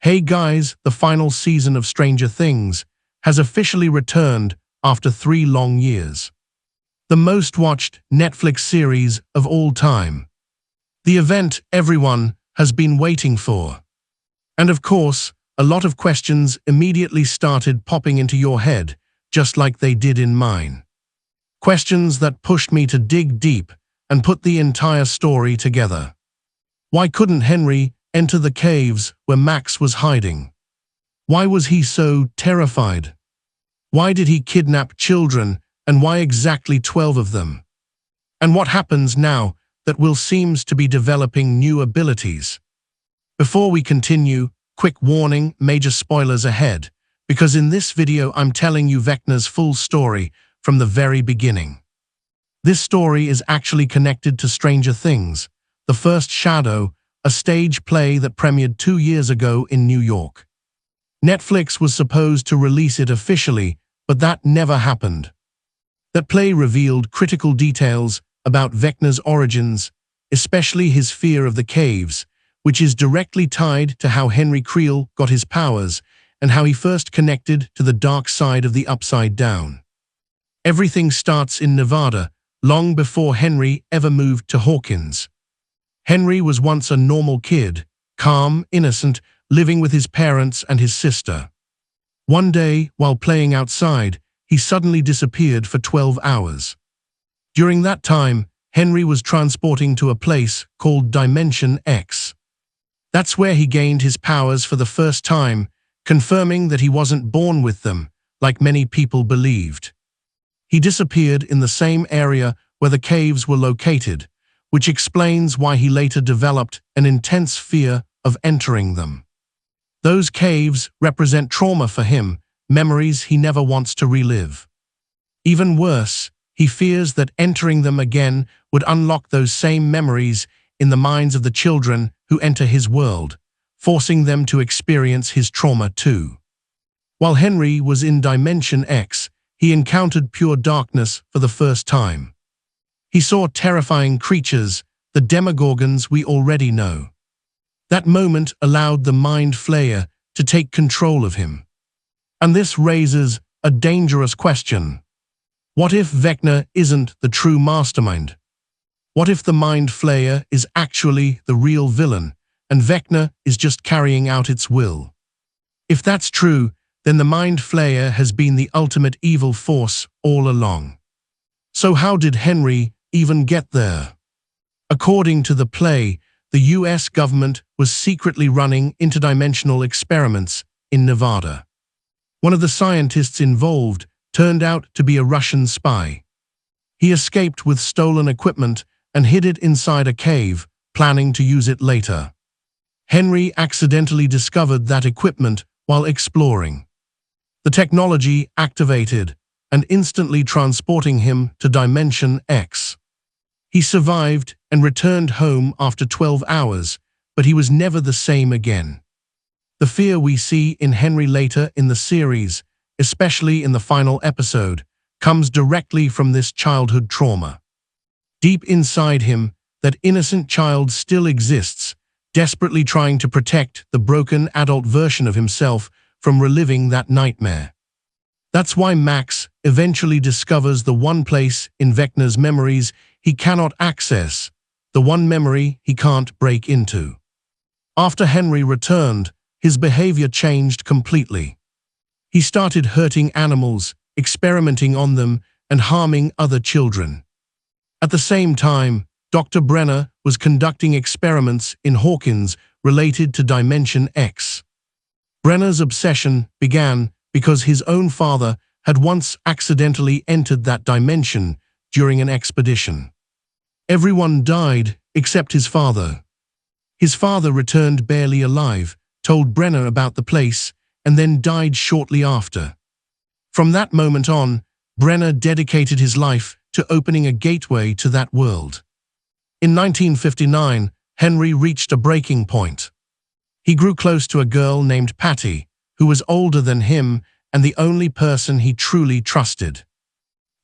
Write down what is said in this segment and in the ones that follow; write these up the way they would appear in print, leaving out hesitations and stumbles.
Hey guys, the final season of Stranger Things has officially returned after 3 long years. The most watched Netflix series of all time. The event everyone has been waiting for. And of course, a lot of questions immediately started popping into your head, just like they did in mine. Questions that pushed me to dig deep and put the entire story together. Why couldn't Henry enter the caves where Max was hiding? Why was he so terrified? Why did he kidnap children, and why exactly 12 of them? And what happens now that Will seems to be developing new abilities? Before we continue, quick warning, major spoilers ahead, because in this video I'm telling you Vecna's full story from the very beginning. This story is actually connected to Stranger Things, The First Shadow, a stage play that premiered 2 years ago in New York. Netflix was supposed to release it officially, but that never happened. That play revealed critical details about Vecna's origins, especially his fear of the caves, which is directly tied to how Henry Creel got his powers and how he first connected to the dark side of the Upside Down. Everything starts in Nevada, long before Henry ever moved to Hawkins. Henry was once a normal kid, calm, innocent, living with his parents and his sister. One day, while playing outside, he suddenly disappeared for 12 hours. During that time, Henry was transporting to a place called Dimension X. That's where he gained his powers for the first time, confirming that he wasn't born with them, like many people believed. He disappeared in the same area where the caves were located, which explains why he later developed an intense fear of entering them. Those caves represent trauma for him, memories he never wants to relive. Even worse, he fears that entering them again would unlock those same memories in the minds of the children who enter his world, forcing them to experience his trauma too. While Henry was in Dimension X, he encountered pure darkness for the first time. He saw terrifying creatures, the demogorgons we already know. That moment allowed the Mind Flayer to take control of him. And this raises a dangerous question. What if Vecna isn't the true mastermind? What if the Mind Flayer is actually the real villain, and Vecna is just carrying out its will? If that's true, then the Mind Flayer has been the ultimate evil force all along. So how did Henry even get there? According to the play, the US government was secretly running interdimensional experiments in Nevada. One of the scientists involved turned out to be a Russian spy. He escaped with stolen equipment and hid it inside a cave, planning to use it later. Henry accidentally discovered that equipment while exploring. The technology activated and instantly transporting him to Dimension X. He survived and returned home after 12 hours, but he was never the same again. The fear we see in Henry later in the series, especially in the final episode, comes directly from this childhood trauma. Deep inside him, that innocent child still exists, desperately trying to protect the broken adult version of himself from reliving that nightmare. That's why Max eventually discovers the one place in Vecna's memories he cannot access, the one memory he can't break into. After Henry returned, his behavior changed completely. He started hurting animals, experimenting on them, and harming other children. At the same time, Dr. Brenner was conducting experiments in Hawkins related to Dimension X. Brenner's obsession began because his own father had once accidentally entered that dimension during an expedition. Everyone died except his father. His father returned barely alive, told Brenner about the place, and then died shortly after. From that moment on, Brenner dedicated his life to opening a gateway to that world. In 1959, Henry reached a breaking point. He grew close to a girl named Patty, who was older than him and the only person he truly trusted.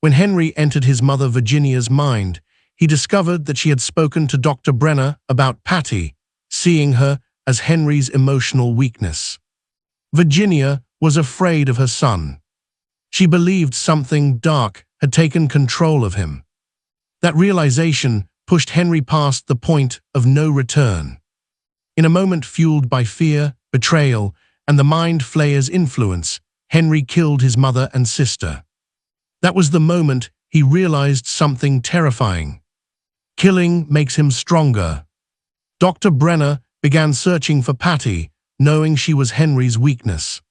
When Henry entered his mother Virginia's mind, he discovered that she had spoken to Dr. Brenner about Patty, seeing her as Henry's emotional weakness. Virginia was afraid of her son. She believed something dark had taken control of him. That realization pushed Henry past the point of no return. In a moment fueled by fear, betrayal, and the Mind Flayer's influence, Henry killed his mother and sister. That was the moment he realized something terrifying. Killing makes him stronger. Dr. Brenner began searching for Patty, knowing she was Henry's weakness.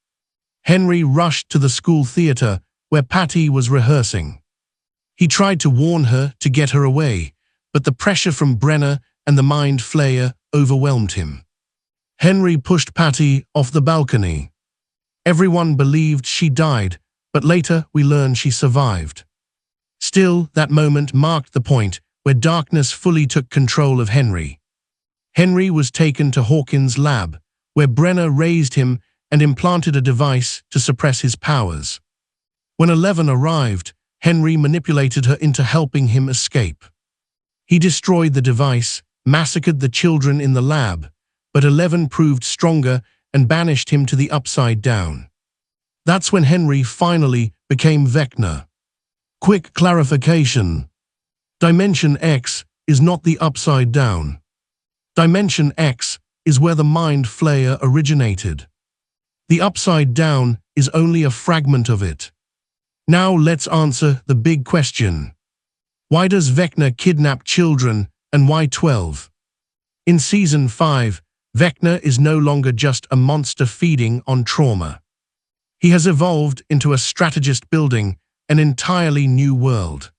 Henry rushed to the school theater where Patty was rehearsing. He tried to warn her to get her away, but the pressure from Brenner and the Mind Flayer overwhelmed him. Henry pushed Patty off the balcony. Everyone believed she died, but later we learned she survived. Still, that moment marked the point where darkness fully took control of Henry. Henry was taken to Hawkins' lab, where Brenner raised him and implanted a device to suppress his powers. When Eleven arrived, Henry manipulated her into helping him escape. He destroyed the device, massacred the children in the lab, but Eleven proved stronger and banished him to the Upside Down. That's when Henry finally became Vecna. Quick clarification. Dimension X is not the Upside Down. Dimension X is where the Mind Flayer originated. The Upside Down is only a fragment of it. Now let's answer the big question. Why does Vecna kidnap children, and why 12? In Season 5, Vecna is no longer just a monster feeding on trauma. He has evolved into a strategist building an entirely new world.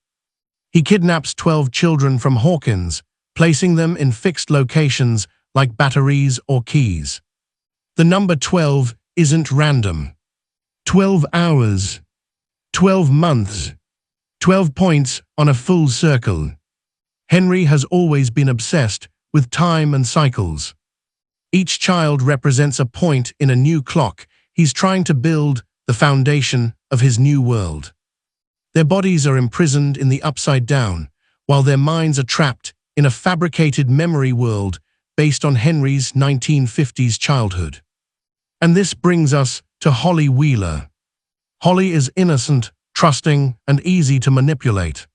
He kidnaps 12 children from Hawkins, placing them in fixed locations like batteries or keys. The number 12 isn't random. 12 hours, 12 months, 12 points on a full circle. Henry has always been obsessed with time and cycles. Each child represents a point in a new clock. He's trying to build the foundation of his new world. Their bodies are imprisoned in the Upside Down, while their minds are trapped in a fabricated memory world based on Henry's 1950s childhood. And this brings us to Holly Wheeler. Holly is innocent, trusting, and easy to manipulate.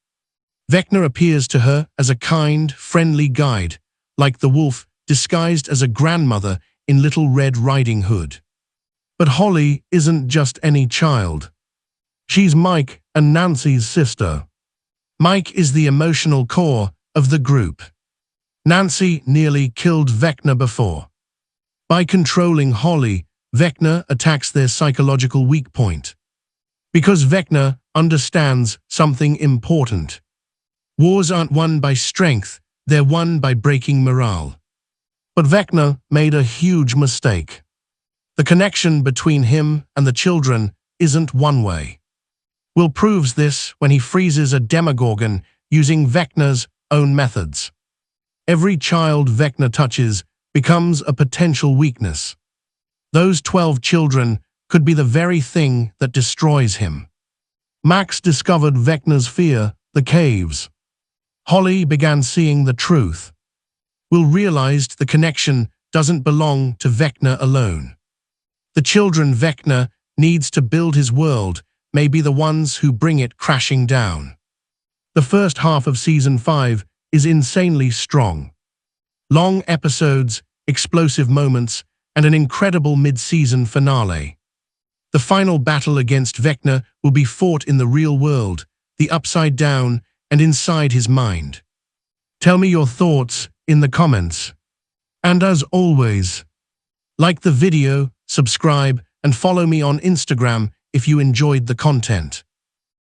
Vecna appears to her as a kind, friendly guide, like the wolf disguised as a grandmother in Little Red Riding Hood. But Holly isn't just any child. She's Mike and Nancy's sister. Mike is the emotional core of the group. Nancy nearly killed Vecna before. By controlling Holly, Vecna attacks their psychological weak point. Because Vecna understands something important. Wars aren't won by strength, they're won by breaking morale. But Vecna made a huge mistake. The connection between him and the children isn't one way. Will proves this when he freezes a Demogorgon using Vecna's own methods. Every child Vecna touches becomes a potential weakness. Those 12 children could be the very thing that destroys him. Max discovered Vecna's fear, the caves. Holly began seeing the truth. Will realized the connection doesn't belong to Vecna alone. The children Vecna needs to build his world may be the ones who bring it crashing down. The first half of Season 5 is insanely strong. Long episodes, explosive moments, and an incredible mid-season finale. The final battle against Vecna will be fought in the real world, the Upside Down, and inside his mind. Tell me your thoughts in the comments. And as always, like the video, subscribe, and follow me on Instagram if you enjoyed the content.